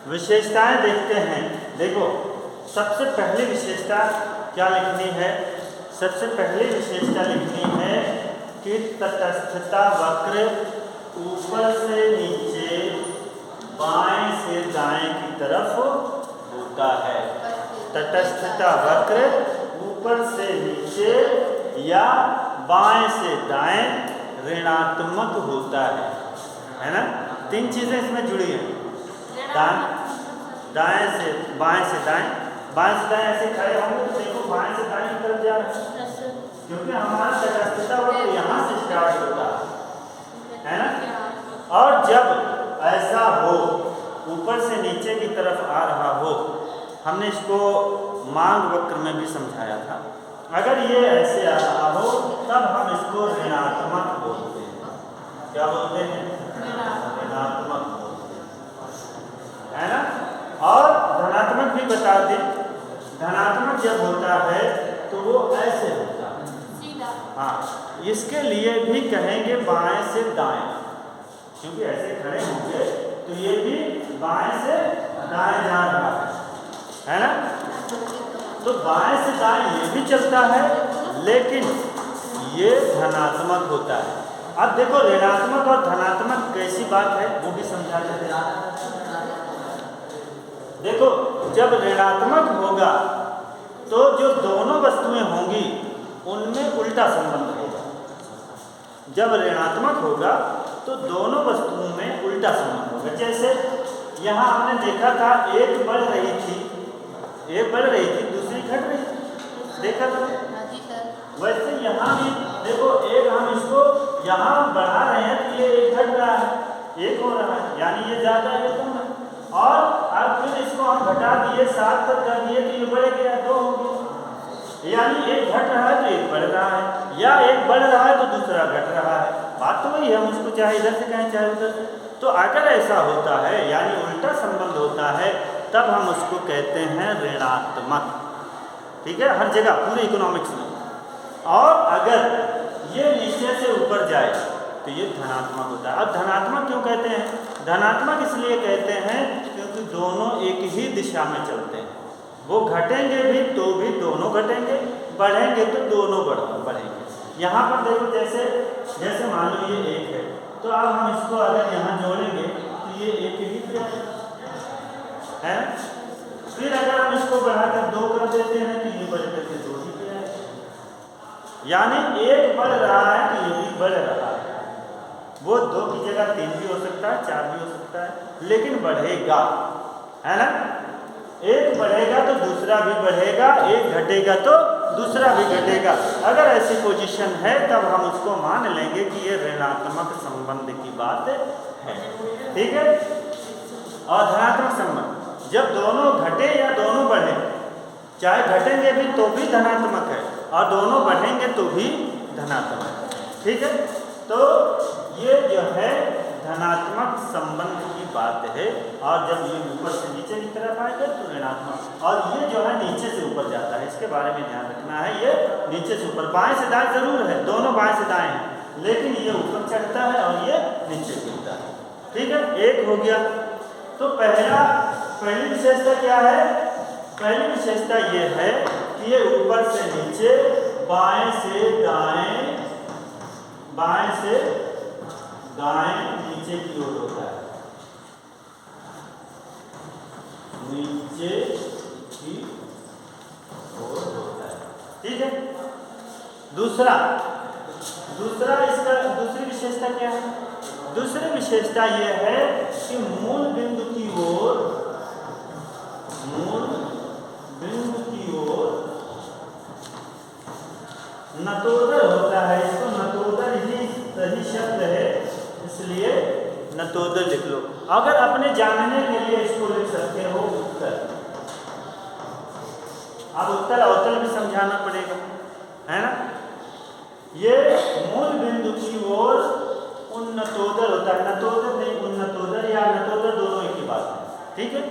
विशेषताएं देखते हैं। देखो सबसे पहली विशेषता क्या लिखनी है? सबसे पहली विशेषता लिखनी है कि तटस्थता वक्र ऊपर से नीचे बाएं से दाएं की तरफ होता है। तटस्थता वक्र ऊपर से नीचे या बाएं से दाएं ऋणात्मक होता है ना? तीन चीजें इसमें जुड़ी हैं। दाएं से बाएं से दाएं, बाएं से दाएं ऐसे खड़े होंगे तो देखो बाएं से दाएं की तरफ जा रहे हैं, क्योंकि हमारा तटस्थता वक्र यहाँ से स्टार्ट होता है ना? और जब ऐसा हो ऊपर से नीचे की तरफ आ रहा हो, हमने इसको मांग वक्र में भी समझाया था, अगर ये ऐसे आ रहा हो तब हम इसको ऋणात्मक बोलते हैं। क्या बोलते हैं? ऋणात्मक बोलते हैं, है ना? और धनात्मक भी बता दें। धनात्मक जब होता है तो वो ऐसे होता है। हाँ, इसके लिए भी कहेंगे बाएं से दाएं, क्योंकि ऐसे खड़े होंगे तो ये भी बाएं से दाएं जा रहा है ना? तो बाएं से दाएं ये भी चलता है, लेकिन ये धनात्मक होता है। अब देखो ऋणात्मक और धनात्मक कैसी बात है वो भी समझा देते हैं। देखो जब ऋणात्मक होगा तो जो दोनों वस्तुएं होंगी उनमें उल्टा संबंध होगा। जब ऋणात्मक होगा तो दोनों वस्तुओं में उल्टा संबंध होगा। जैसे यहाँ हमने देखा था एक बढ़ रही थी, दूसरी घट रही थी, देखा था? वैसे यहाँ भी देखो एक हम इसको यहाँ बढ़ा रहे हैं तो ये एक घट रहा है, एक हो रहा है, यानी ये ज़्यादा है कम है। और अब फिर इसको हम घटा दिए, 7 पर कर दिए तो ये बढ़ गया, 2 हो गया, यानी एक घट रहा है तो एक बढ़ रहा है, या एक बढ़ रहा है तो दूसरा घट रहा है। बात तो वही है, हम उसको चाहे इधर से कहें चाहे उधर से। तो अगर ऐसा होता है यानी उल्टा संबंध होता है तब हम उसको कहते हैं ऋणात्मक। ठीक है, हर जगह पूरे इकोनॉमिक्स में। और अगर ये नीचे से ऊपर जाए तो ये धनात्मक होता है। अब धनात्मक क्यों कहते हैं? धनात्मक इसलिए कहते हैं क्योंकि दोनों एक ही दिशा में चलते हैं। वो घटेंगे भी तो भी दोनों घटेंगे, बढ़ेंगे तो दोनों बढ़ेंगे। यहाँ पर देखो जैसे मान लो ये एक है, तो अब हम इसको अगर यहाँ जोड़ेंगे तो ये एक ही है। फिर अगर हम इसको बढ़ाकर 2 कर देते हैं तो ये बढ़ करके 2 ही पे आएगा, यानी एक बढ़ रहा है तो ये भी बढ़ रहा है। वो 2 की जगह 3 भी हो सकता है, 4 भी हो सकता है, लेकिन बढ़ेगा, है ना? एक बढ़ेगा तो दूसरा भी बढ़ेगा, एक घटेगा तो दूसरा भी घटेगा। अगर ऐसी पोजीशन है तब हम उसको मान लेंगे कि ये ऋणात्मक संबंध की बात है। ठीक है? और धनात्मक संबंध जब दोनों घटे या दोनों बढ़े, चाहे घटेंगे भी तो भी धनात्मक है और दोनों बढ़ेंगे तो भी धनात्मक है। ठीक है? तो ये जो है धनात्मक संबंध की बात है। और जब ये ऊपर से नीचे की तरफ आएगा तो ऋणात्मक, और ये जो है नीचे से ऊपर जाता है, इसके बारे में ध्यान रखना है। ये नीचे से ऊपर, बाएं से दाएं जरूर है, दोनों बाएं से दाएं हैं, लेकिन ये ऊपर चढ़ता है और ये नीचे गिरता है। ठीक है, एक हो गया। तो पहली विशेषता क्या है? पहली विशेषता ये है कि ये ऊपर से नीचे, बाएं से दाएं नीचे की ओर होता है, नीचे की ओर होता है। ठीक है? दूसरा इसका दूसरी विशेषता क्या है? दूसरी विशेषता यह है कि मूल बिंदु की ओर नतोदर होता है। इसको नतोदर ही सही शब्द है, इसलिए नतोदर लिख लो। अगर अपने जानने के लिए इसको लिख सकते हो उत्तल। अब उत्तल अवतल भी समझाना पड़ेगा, है ना? ये मूल बिंदु की ओर उन्नतोदर होता है, नतोदर नहीं, उन्नतोदर या नतोदर दोनों एक ही बात है। ठीक है?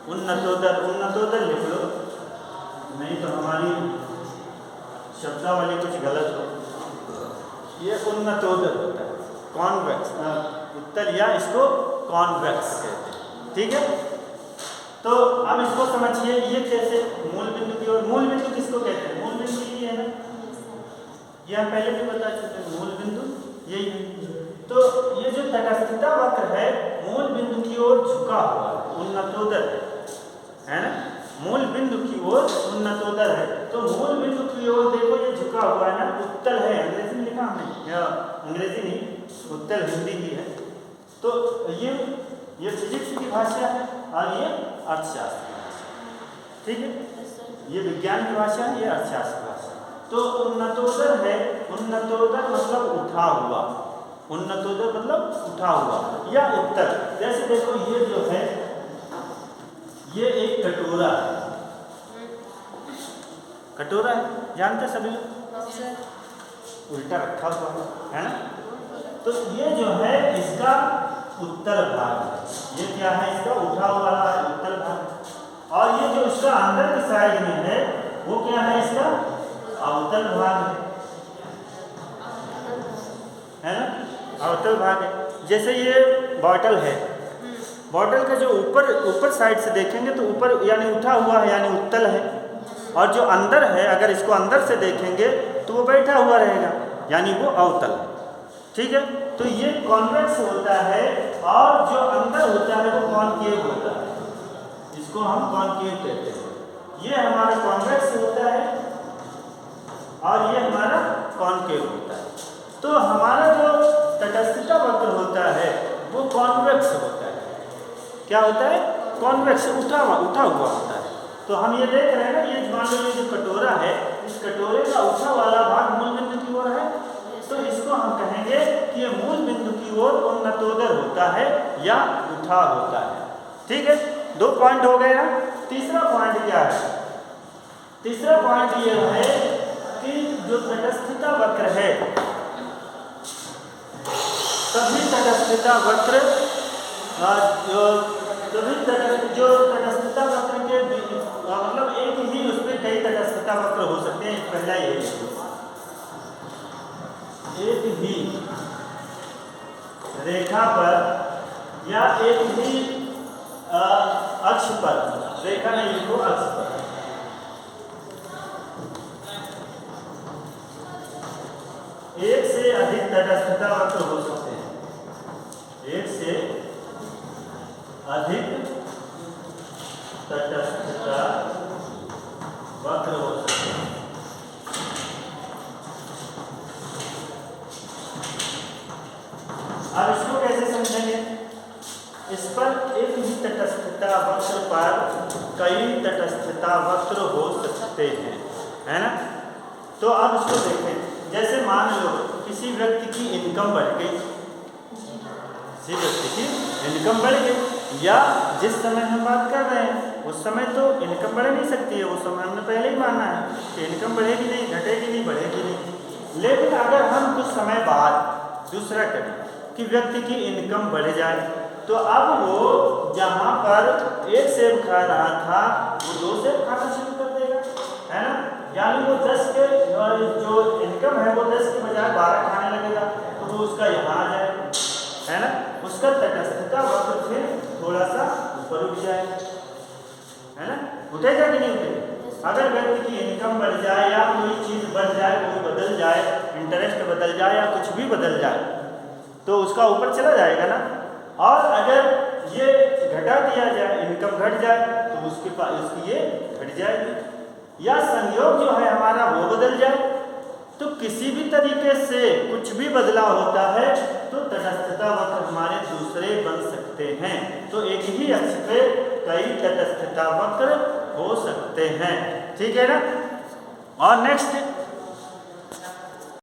उन्नतोदर लिख लो, नहीं तो हमारी शब्दावली कुछ गलत हो। ये उन्नतोदर होता है, कॉन्वेक्स उत्तल, या इसको कॉन्वेक्स कहते हैं। ठीक है? तो अब इसको समझिए, ये कैसे मूल बिंदु की ओर, मूल बिंदु किसको कहते हैं? मूल बिंदु यही है ना, ये हम पहले भी बता चुके हैं, मूल बिंदु यही है। तो ये जो तटस्थता वक्र है मूल बिंदु की ओर झुका हुआ उन्नतोदर है ना, मूल बिंदु की ओर उन्नतोदर है। तो मूल बिंदु की ओर देखो ये झुका हुआ है ना, उत्तल है, अंग्रेजी में लिखा हमने, या अंग्रेजी नहीं उत्तल हिंदी की है। तो ये फिजिक्स की भाषा है और ये अर्थशास्त्र की भाषा, ठीक है, ये विज्ञान की भाषा है, ये अर्थशास्त्र की भाषा। तो उन्नतोदर है, उन्नतोदर मतलब उठा हुआ, उन्नतोदर मतलब उठा हुआ या उत्तर। जैसे देखो ये जो है ये एक कटोरा है, कटोरा है, जानते सभी लोग, उल्टा रखा हुआ है ना। तो ये जो है इसका उत्तर भाग है, ये क्या है, इसका उठा हुआ है उत्तर भाग। और ये जो इसका अंदर की साइड में है वो क्या है, इसका अवतल भाग है ना, अवतल भाग है। जैसे ये बॉटल है, बॉटल का जो ऊपर साइड से देखेंगे तो ऊपर यानी उठा हुआ है यानी उत्तल है, और जो अंदर है अगर इसको अंदर से देखेंगे तो वो बैठा हुआ रहेगा यानी वो अवतल है, ठीक है। तो ये कॉन्वेक्स होता है और जो अंदर होता है वो कॉनकेव होता है, इसको हम कॉनकेव कहते हैं। ये हमारा कॉन्वेक्स होता है और ये हमारा कॉनकेव होता है। तो हमारा जो तटस्थता वक्र होता है वो कॉन्वेक्स होता है, क्या होता है, कॉन्वेक्स, उठा हुआ होता है। तो हम ये देख रहे हैं ना, ये मान लो ये जो कटोरा है, इस कटोरे का उठा वाला भाग मूल बिंदु की ओर है, तो इसको हम कहेंगे कि ये मूल बिंदु की ओर उन्नतोदर होता है या उठा होता है, ठीक है। 2 पॉइंट हो गए ना। तीसरा पॉइंट क्या है, तीसरा पॉइंट ये है कि जो तटस्थता वक्र है, सभी तटस्थता वक्र जो तटस्थता वक्र के मतलब एक ही उसमें कई तटस्थता वक्र हो सकते हैं। पहला ये एक ही रेखा पर या एक ही अक्ष पर, रेखा नहीं लिखो, अक्ष पर एक से अधिक तटस्थता वक्र हो सकते हैं, एक से अधिक तटस्थता वक्र हो सकते हैं। अब इसको कैसे समझेंगे, इस पर एक ही तटस्थता वक्र पर कई तटस्थता वक्र हो सकते हैं, है ना। तो अब इसको देखें, जैसे मान लो किसी व्यक्ति की इनकम बढ़ गई, किसी व्यक्ति की इनकम बढ़ गई, या जिस समय हम बात कर रहे हैं उस समय तो इनकम बढ़ नहीं सकती है, उस समय हमने पहले ही माना है कि इनकम बढ़ेगी नहीं, घटेगी नहीं, बढ़ेगी नहीं। लेकिन अगर हम कुछ समय बाद दूसरा करें कि व्यक्ति की इनकम बढ़ जाए, तो अब वो जहाँ पर 1 सेब खा रहा था वो 2 सेब खाना शुरू कर देगा, है ना। यानी वो 10 के जो इनकम है वो 10 के बजाय 12 खाने लगेगा, तो वो उसका यहाँ आ जाएगा, है ना। उसका तटस्थता वक्र फिर थोड़ा सा ऊपर उठ जाए, है ना, उठेगा कि नहीं उठेगा। अगर व्यक्ति की इनकम बढ़ जाए या कोई चीज़ बढ़ जाए, कोई बदल जाए, इंटरेस्ट बदल जाए या कुछ भी बदल जाए, तो उसका ऊपर चला जाएगा ना। और अगर ये घटा दिया जाए, इनकम घट जाए, तो उसके पास उसकी ये घट जाएगी, या संयोग जो है हमारा वो बदल जाए। तो किसी भी तरीके से कुछ भी बदलाव होता है तो तटस्थता वक्र हमारे दूसरे बन सकते हैं। तो एक ही अक्ष पे कई तटस्थता वक्र हो सकते हैं, ठीक है ना। और नेक्स्ट